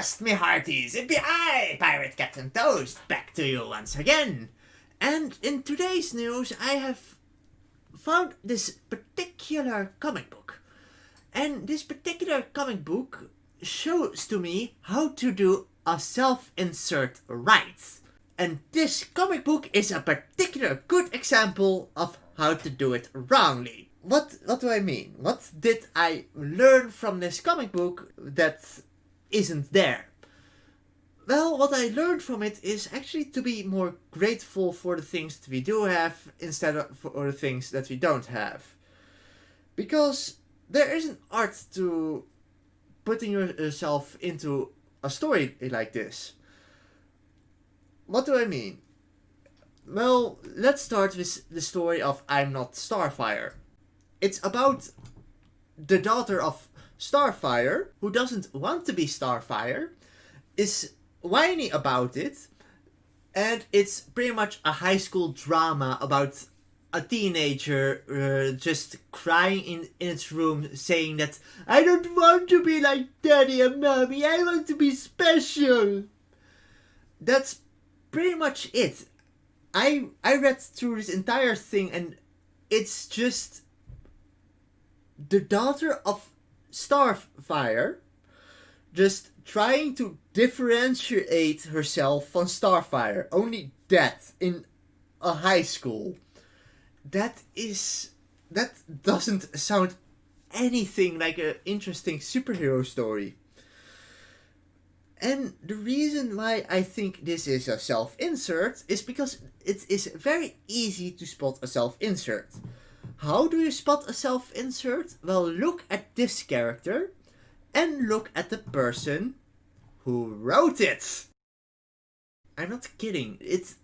Avast, me hearties! It be I, Pirate Captain Toast, back to you once again. And in today's news, I have found this particular comic book. And this particular comic book shows to me how to do a self-insert right. And this comic book is a particular good example of how to do it wrongly. What do I mean? What did I learn from this comic book that isn't there? Well, what I learned from it is actually to be more grateful for the things that we do have instead of for the things that we don't have. Because there is an art to putting yourself into a story like this. What do I mean? Well, let's start with the story of I'm Not Starfire. It's about the daughter of Starfire, who doesn't want to be Starfire, is whiny about it, and it's pretty much a high school drama about a teenager just crying in its room saying that I don't want to be like daddy and mommy, I want to be special. That's pretty much it. I read through this entire thing and it's just the daughter of Starfire just trying to differentiate herself from Starfire. Only that in a high school. That doesn't sound anything like an interesting superhero story. And the reason why I think this is a self-insert is because it is very easy to spot a self-insert. How do you spot a self-insert? Well, look at this character and look at the person who wrote it. I'm not kidding. It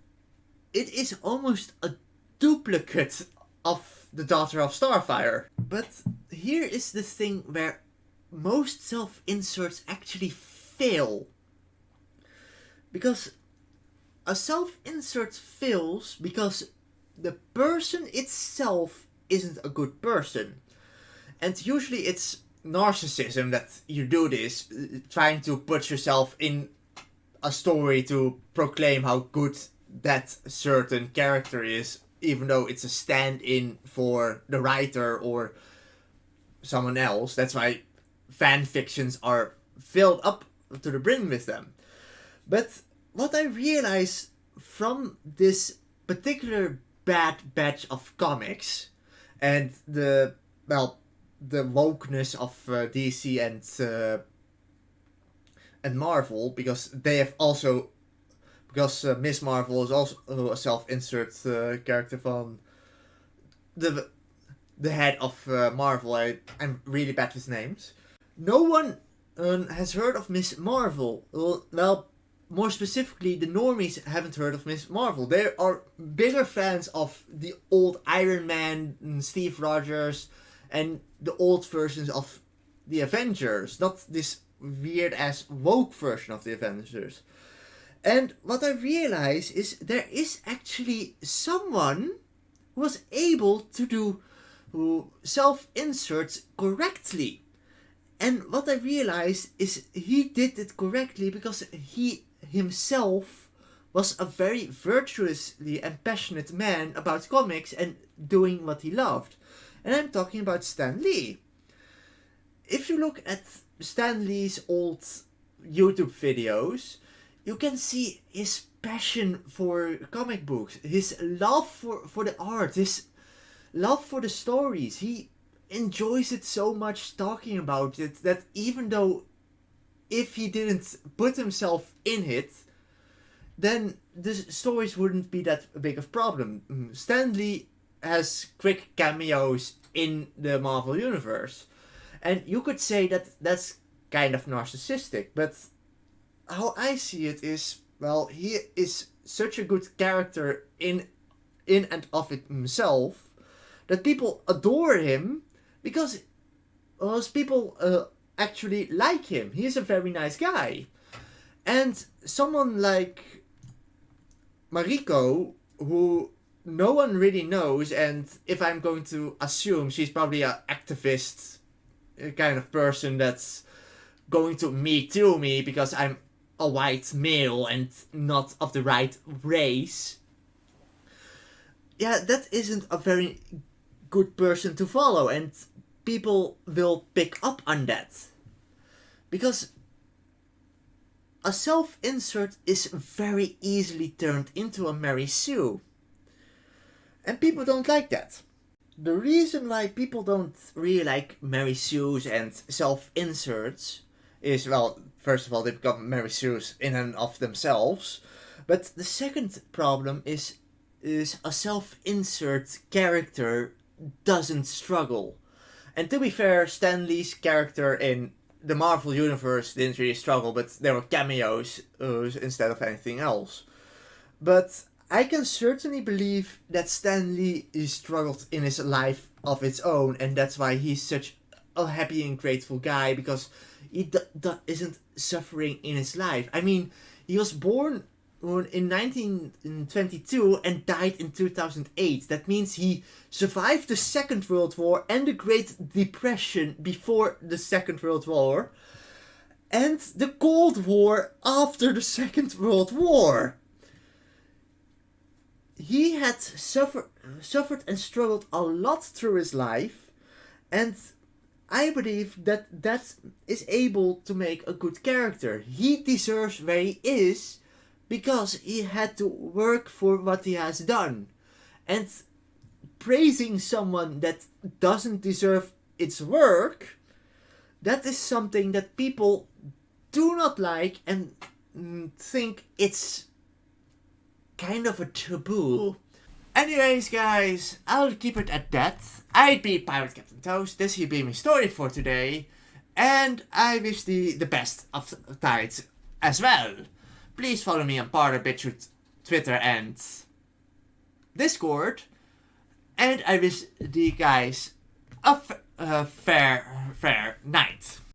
is almost a duplicate of the daughter of Starfire. But here is the thing where most self-inserts actually fail. Because a self-insert fails because the person itself isn't a good person. And usually it's narcissism that you do this, trying to put yourself in a story to proclaim how good that certain character is, even though it's a stand-in for the writer or someone else. That's why fan fictions are filled up to the brim with them. But what I realized from this particular bad batch of comics and the wokeness of DC and Marvel, because they have also, because Miss Marvel is also a self-insert character from the head of Marvel. I'm really bad with names. No one has heard of Miss Marvel. Well, more specifically, the normies haven't heard of Miss Marvel. They are bigger fans of the old Iron Man, Steve Rogers, and the old versions of the Avengers, not this weird-ass woke version of the Avengers. And what I realize is there is actually someone who was able to do self-inserts correctly. And what I realized is he did it correctly because he himself was a very virtuously and passionate man about comics and doing what he loved. And I'm talking about Stan Lee. If you look at Stan Lee's old YouTube videos, you can see his passion for comic books, his love for the art, his love for the stories. He enjoys it so much talking about it that even though if he didn't put himself in it, then the stories wouldn't be that big of a problem. Stan Lee has quick cameos in the Marvel Universe. And you could say that that's kind of narcissistic, but how I see it is, well, he is such a good character in and of it himself that people adore him because people actually like him. He is a very nice guy. And someone like Mariko, who no one really knows, and if I'm going to assume, she's probably an activist kind of person that's going to me too me because I'm a white male and not of the right race. Yeah, that isn't a very good person to follow, and people will pick up on that. Because a self-insert is very easily turned into a Mary Sue. And people don't like that. The reason why people don't really like Mary Sues and self-inserts is, well, first of all, they become Mary Sues in and of themselves. But the second problem is a self-insert character doesn't struggle. And to be fair, Stan Lee's character in the Marvel Universe didn't really struggle, but there were cameos instead of anything else. But I can certainly believe that Stan Lee struggled in his life of its own, and that's why he's such a happy and grateful guy, because he isn't suffering in his life. I mean, he was born in 1922 and died in 2008. That means he survived the Second World War and the Great Depression before the Second World War, and the Cold War after the Second World War. He had suffered and struggled a lot through his life, and I believe that is able to make a good character. He deserves where he is because he had to work for what he has done. And praising someone that doesn't deserve its work, that is something that people do not like and think it's kind of a taboo. Anyways, guys, I'll keep it at that. I'd be Pirate Captain Toast. This has been my story for today. And I wish the best of tides as well. Please follow me on Parler, BitChute, Twitter, and Discord. And I wish the guys a fair night.